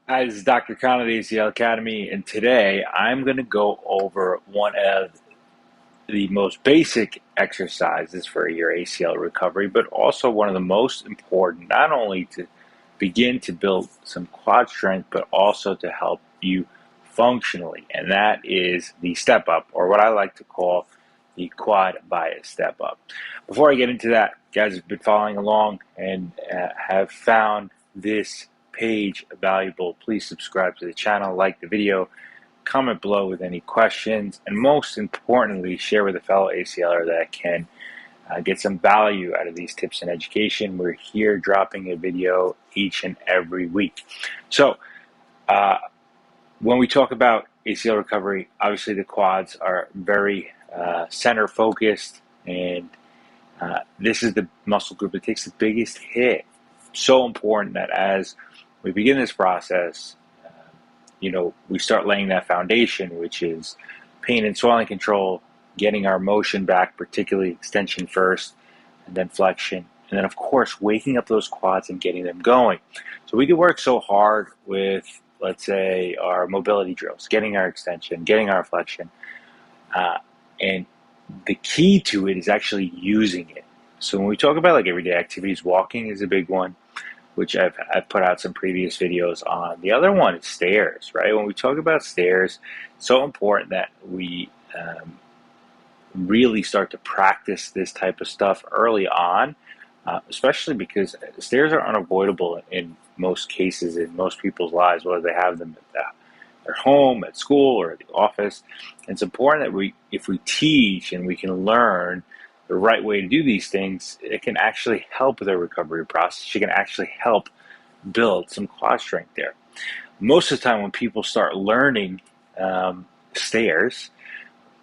Hi, this is Dr. Kaan of the ACL Academy, and today I'm going to go over one of the most basic exercises for your ACL recovery, but also one of the most important, not only to begin to build some quad strength, but also to help you functionally, and that is the step up, or what I like to call the quad bias step up. Before I get into that, guys have been following along and have found this page valuable. Please subscribe to the channel, like the video, comment below with any questions, and most importantly, share with a fellow ACLer that can get some value out of these tips and education. We're here dropping a video each and every week. So uh, when we talk about ACL recovery, obviously the quads are very center focused, and this is the muscle group that takes the biggest hit. So important that as we begin this process, we start laying that foundation, which is pain and swelling control, getting our motion back, particularly extension first, and then flexion. And then, of course, waking up those quads and getting them going. So we can work so hard with, let's say, our mobility drills, getting our extension, getting our flexion. And the key to it is actually using it. So when we talk about like everyday activities, walking is a big one, which I've put out some previous videos on. The other one is stairs, right? When we talk about stairs, it's so important that we really start to practice this type of stuff early on, especially because stairs are unavoidable in most cases in most people's lives, whether they have them at their home, at school, or at the office. It's important that if we teach and we can learn the right way to do these things, it can actually help with our recovery process. You can actually help build some quad strength there. Most of the time when people start learning stairs,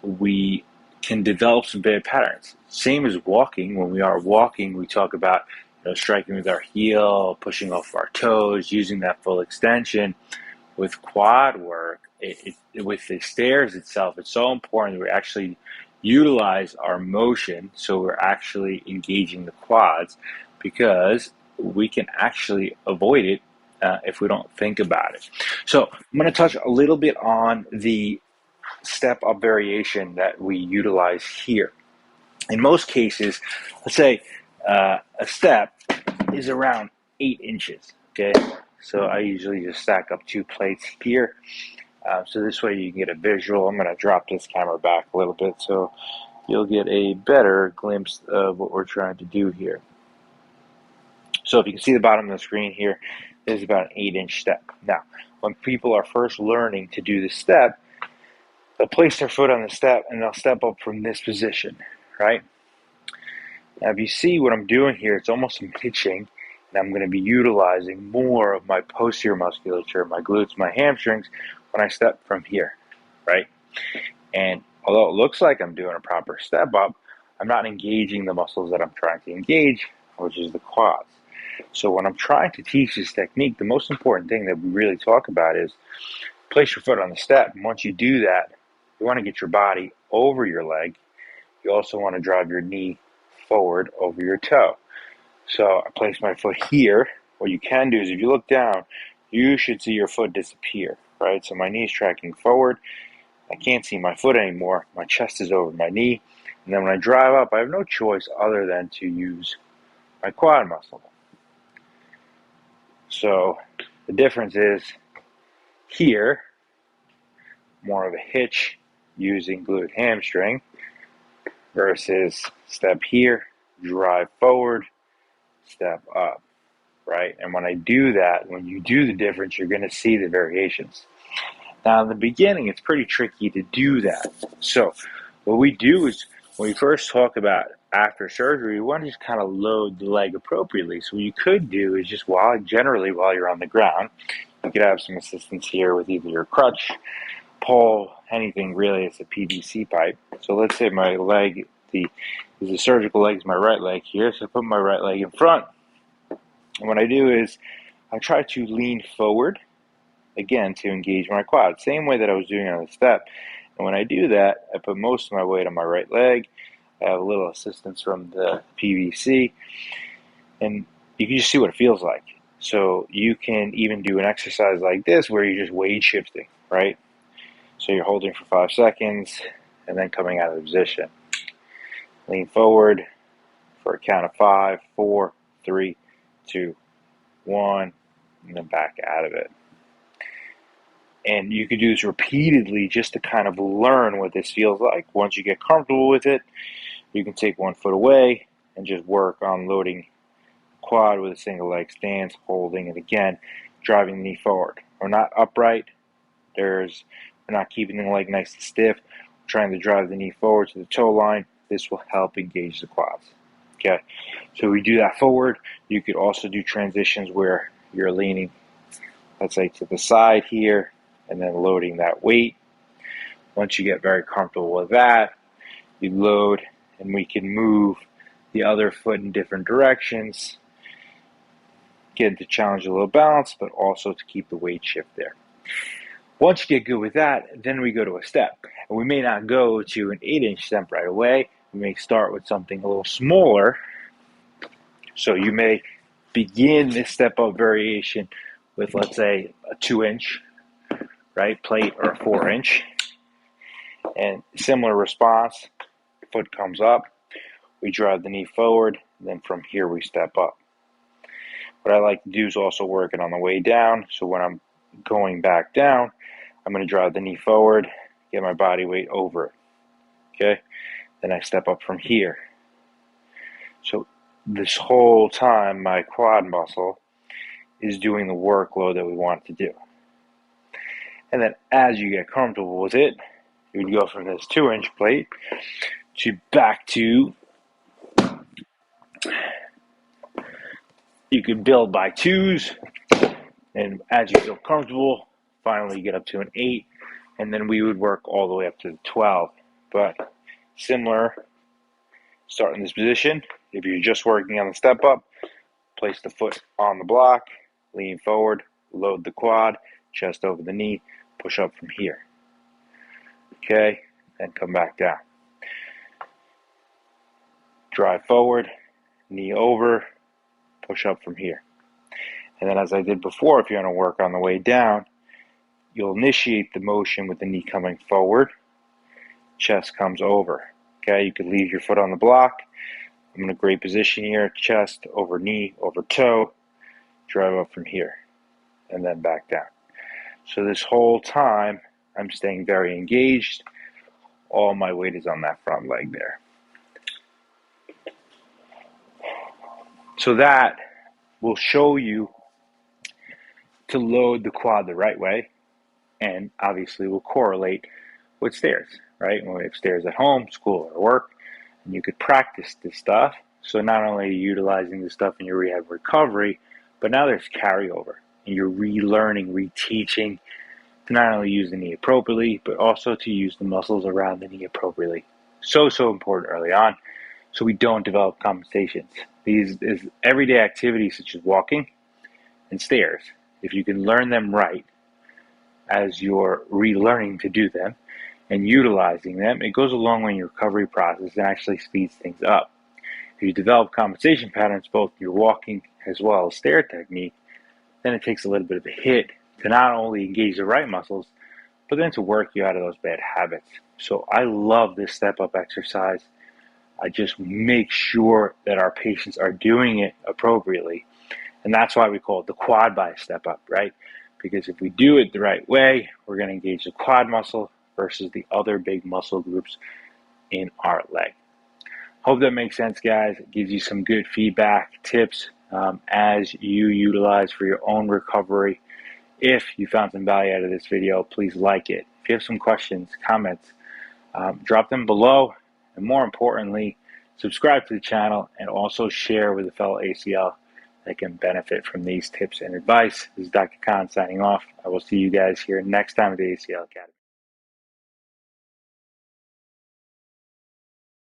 we can develop some bad patterns. Same as walking. When we are walking, we talk about striking with our heel, pushing off our toes, using that full extension. With quad work, with the stairs itself, it's so important that we actually utilize our motion, so we're actually engaging the quads, because we can actually avoid it if we don't think about it. So I'm going to touch a little bit on the step up variation that we utilize here. In most cases, let's say a step is around 8 inches, okay? So I usually just stack up 2 plates here. So this way you can get a visual. I'm going to drop this camera back a little bit so you'll get a better glimpse of what we're trying to do here. So if you can see the bottom of the screen here, there's about an 8-inch step. Now, when people are first learning to do the step, they'll place their foot on the step and they'll step up from this position, right? Now, if you see what I'm doing here, it's almost some hitching, and I'm going to be utilizing more of my posterior musculature, my glutes, my hamstrings, when I step from here, right? And although it looks like I'm doing a proper step up, I'm not engaging the muscles that I'm trying to engage, which is the quads. So when I'm trying to teach this technique, the most important thing that we really talk about is place your foot on the step. And once you do that, you want to get your body over your leg. You also want to drive your knee forward over your toe. So I place my foot here. What you can do is if you look down, you should see your foot disappear, right? So my knee is tracking forward. I can't see my foot anymore. My chest is over my knee. And then when I drive up, I have no choice other than to use my quad muscle. So the difference is here, more of a hitch using glute hamstring versus step here, drive forward, step up, right? And when I do that, when you do the difference, you're going to see the variations. Now, in the beginning, it's pretty tricky to do that. So what we do is when we first talk about after surgery, we want to just kind of load the leg appropriately. So what you could do is just generally while you're on the ground, you could have some assistance here with either your crutch, pole, anything really. It's a PVC pipe. So let's say my leg, the surgical leg is my right leg here. So I put my right leg in front. And what I do is I try to lean forward, again, to engage my quad. Same way that I was doing on the step. And when I do that, I put most of my weight on my right leg. I have a little assistance from the PVC. And you can just see what it feels like. So you can even do an exercise like this where you're just weight shifting, right? So you're holding for 5 seconds and then coming out of the position. Lean forward for a count of 5, 4, 3, 2, 1, and then back out of it. And you can do this repeatedly just to kind of learn what this feels like. Once you get comfortable with it, you can take 1 foot away and just work on loading quad with a single leg stance, holding it again, driving the knee forward. We're not upright. We're not keeping the leg nice and stiff. We're trying to drive the knee forward to the toe line. This will help engage the quads. Okay, so we do that forward. You could also do transitions where you're leaning, let's say, to the side here, and then loading that weight. Once you get very comfortable with that, you load, and we can move the other foot in different directions, get to challenge a little balance, but also to keep the weight shift there. Once you get good with that, then we go to a step. And we may not go to an 8-inch step right away. We may start with something a little smaller. So you may begin this step up variation with, let's say, a 2-inch, right, plate, or a 4-inch. And similar response, foot comes up, we drive the knee forward, and then from here we step up. What I like to do is also work it on the way down. So when I'm going back down, I'm going to drive the knee forward, get my body weight over it. Okay? Then I step up from here. So this whole time, my quad muscle is doing the workload that we want it to do. And then as you get comfortable with it, you would go from this 2-inch plate to back to, you could build by 2s, and as you feel comfortable, finally you get up to an 8, and then we would work all the way up to the 12. But similar, start in this position. If you're just working on the step up, place the foot on the block, lean forward, load the quad, chest over the knee, push up from here. Okay, then come back down. Drive forward, knee over, push up from here. And then as I did before, if you're going to work on the way down, you'll initiate the motion with the knee coming forward, chest comes over. Okay, you could leave your foot on the block. I'm in a great position here, chest over knee, over toe, drive up from here, and then back down. So this whole time, I'm staying very engaged. All my weight is on that front leg there. So that will show you to load the quad the right way, and obviously will correlate with stairs, right? When we have stairs at home, school, or work, and you could practice this stuff. So not only are you utilizing this stuff in your rehab recovery, but now there's carryover, and you're relearning, reteaching to not only use the knee appropriately, but also to use the muscles around the knee appropriately. So important early on, so we don't develop compensations. These is everyday activities such as walking and stairs. If you can learn them right as you're relearning to do them and utilizing them, it goes a long way in your recovery process and actually speeds things up. If you develop compensation patterns, both your walking as well as stair technique, then it takes a little bit of a hit to not only engage the right muscles, but then to work you out of those bad habits. So I love this step-up exercise. I just make sure that our patients are doing it appropriately. And that's why we call it the quad by step up, right? Because if we do it the right way, we're going to engage the quad muscle versus the other big muscle groups in our leg. Hope that makes sense, guys. It gives you some good feedback, tips as you utilize for your own recovery. If you found some value out of this video, please like it. If you have some questions, comments, drop them below. And more importantly, subscribe to the channel and also share with a fellow ACL that can benefit from these tips and advice. This is Dr. Kaan signing off. I will see you guys here next time at the ACL Academy.